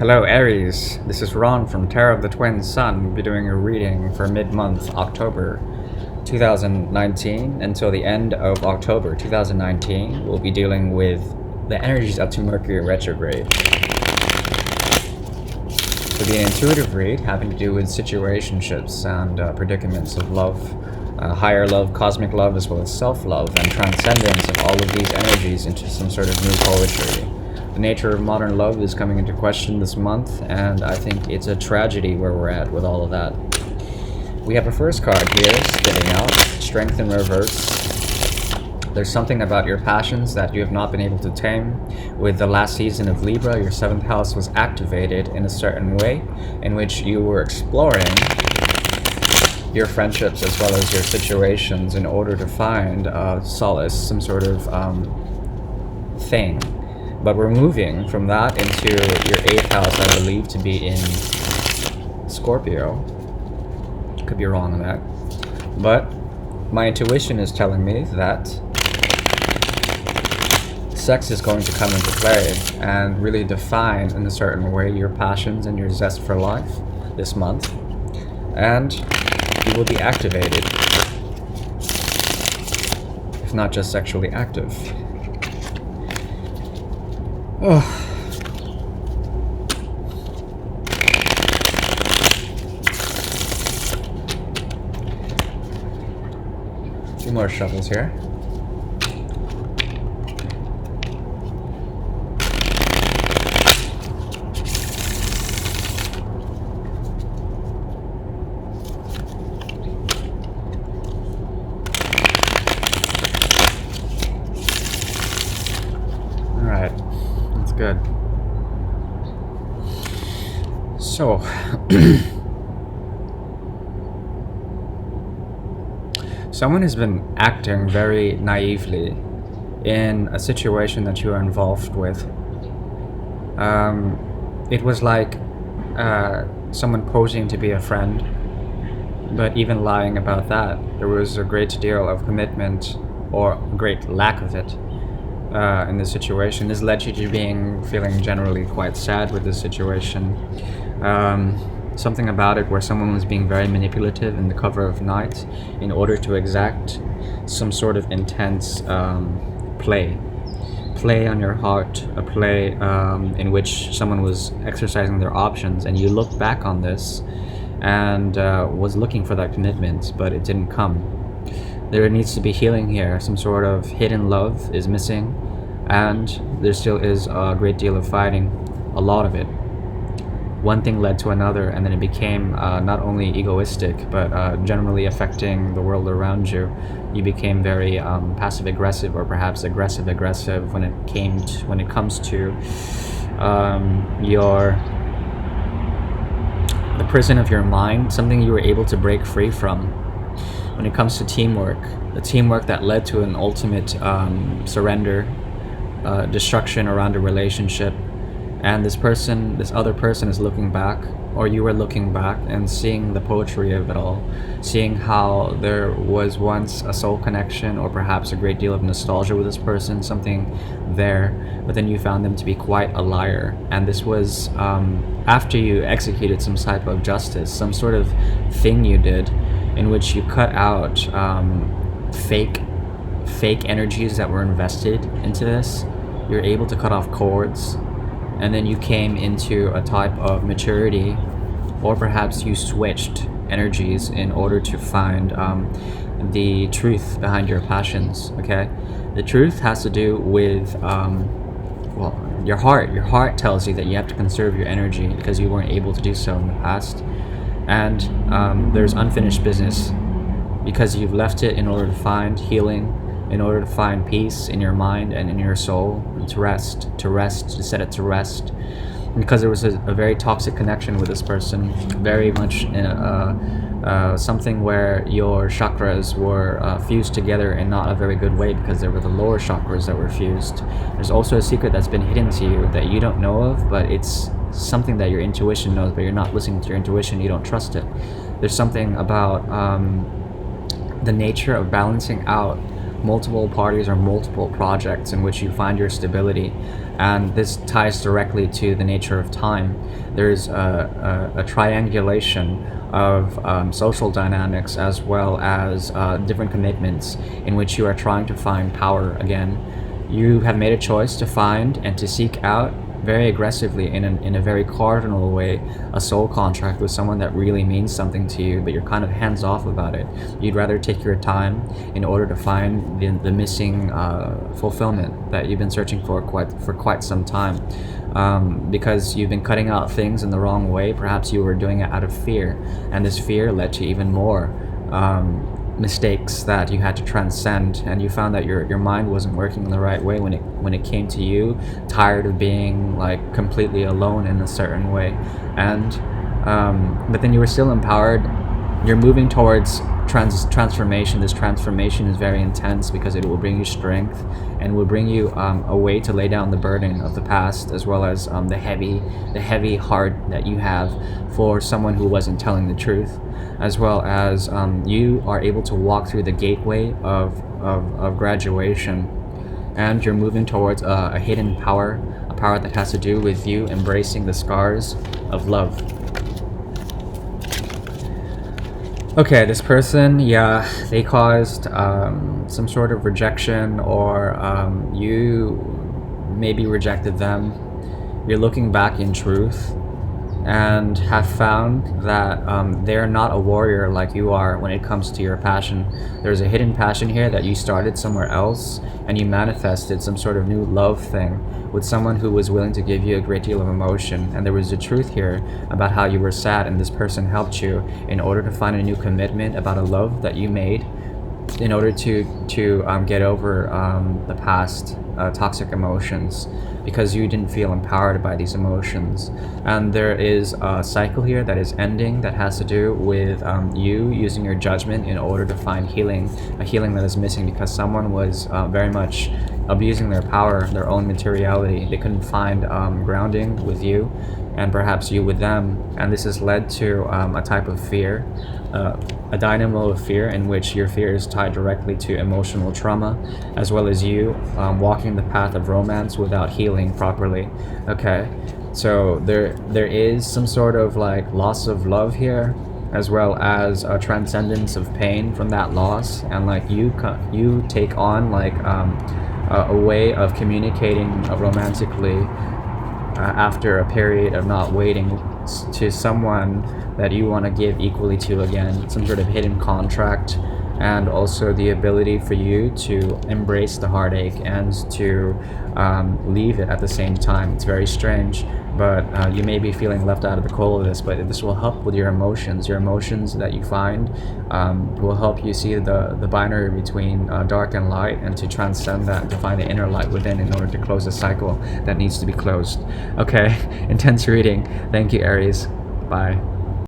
Hello Aries, this is Ron from Tarot of the Twin Sun. We'll be doing a reading for mid-month October 2019 until the end of October 2019. We'll be dealing with the energies up to Mercury retrograde. It'll be an intuitive read having to do with situationships and predicaments of love, higher love, cosmic love, as well as self-love, and transcendence of all of these energies into some sort of new poetry. The nature of modern love is coming into question this month, and I think it's a tragedy where we're at with all of that. We have a first card here, spinning out, Strength in reverse. There's something about your passions that you have not been able to tame. With the last season of Libra, your 7th house was activated in a certain way in which you were exploring your friendships as well as your situations in order to find solace, some sort of thing. But we're moving from that into your 8th house, I believe to be in Scorpio. Could be wrong on that. But my intuition is telling me that sex is going to come into play and really define in a certain way your passions and your zest for life this month. And you will be activated, if not just sexually active. Oh. A few more shuffles here. All right. Good. So, someone has been acting very naively in a situation that you are involved with. It was like someone posing to be a friend, but even lying about that. There was a great deal of commitment, or a great lack of it. In this situation. This led you to feeling generally quite sad with this situation. Something about it where someone was being very manipulative in the cover of night in order to exact some sort of intense play on your heart, a play in which someone was exercising their options, and you look back on this and was looking for that commitment, but it didn't come. There needs to be healing here. Some sort of hidden love is missing, and there still is a great deal of fighting, a lot of it. One thing led to another, and then it became not only egoistic, but generally affecting the world around you. You became very passive-aggressive, or perhaps aggressive-aggressive when it comes to the prison of your mind, something you were able to break free from. When it comes to teamwork, the teamwork that led to an ultimate surrender, destruction around a relationship, and this other person is looking back, or you were looking back and seeing the poetry of it all, seeing how there was once a soul connection, or perhaps a great deal of nostalgia with this person, something there, but then you found them to be quite a liar. And this was after you executed some type of justice, some sort of thing you did in which you cut out fake energies that were invested into this. You're able to cut off cords, and then you came into a type of maturity, or perhaps you switched energies in order to find the truth behind your passions. Okay, the truth has to do with your heart. Your heart tells you that you have to conserve your energy because you weren't able to do so in the past. And there's unfinished business because you've left it in order to find healing, in order to find peace in your mind and in your soul, and to set it to rest. Because there was a very toxic connection with this person, very much in something where your chakras were fused together in not a very good way, because there were the lower chakras that were fused. There's also a secret that's been hidden to you that you don't know of, but it's something that your intuition knows, but you're not listening to your intuition, you don't trust it. There's something about the nature of balancing out multiple parties or multiple projects in which you find your stability. and this ties directly to the nature of time. There's a triangulation of social dynamics as well as different commitments in which you are trying to find power again. You have made a choice to find and to seek out very aggressively in a very cardinal way a soul contract with someone that really means something to you, but you're kind of hands off about it. You'd rather take your time in order to find the missing fulfillment that you've been searching for quite some time, because you've been cutting out things in the wrong way. Perhaps you were doing it out of fear, and this fear led to even more mistakes that you had to transcend, and you found that your mind wasn't working in the right way when it came to you, tired of being like completely alone in a certain way. And but then you were still empowered. You're moving towards transformation. This transformation is very intense because it will bring you strength and will bring you a way to lay down the burden of the past, as well as the heavy heart that you have for someone who wasn't telling the truth, as well as you are able to walk through the gateway of graduation, and you're moving towards a hidden power, a power that has to do with you embracing the scars of love. Okay, this person, yeah, they caused some sort of rejection, or you maybe rejected them. You're looking back in truth and have found that they're not a warrior like you are when it comes to your passion. There's a hidden passion here that you started somewhere else, and you manifested some sort of new love thing with someone who was willing to give you a great deal of emotion. And there was a truth here about how you were sad, and this person helped you in order to find a new commitment about a love that you made in order to get over the past toxic emotions, because you didn't feel empowered by these emotions. And there is a cycle here that is ending that has to do with you using your judgment in order to find healing, a healing that is missing because someone was very much abusing their power, their own materiality. They couldn't find grounding with you, and perhaps you with them, and this has led to a type of fear, a dynamo of fear in which your fear is tied directly to emotional trauma, as well as you walking the path of romance without healing properly. Okay, so there is some sort of like loss of love here, as well as a transcendence of pain from that loss, and like you take on like a way of communicating romantically after a period of not waiting to someone that you want to give equally to again, some sort of hidden contract, and also the ability for you to embrace the heartache and to leave it at the same time. It's very strange, but you may be feeling left out of the cold of this, but this will help with your emotions. Your emotions that you find will help you see the binary between dark and light, and to transcend that and to find the inner light within in order to close the cycle that needs to be closed. Okay, intense reading. Thank you, Aries. Bye.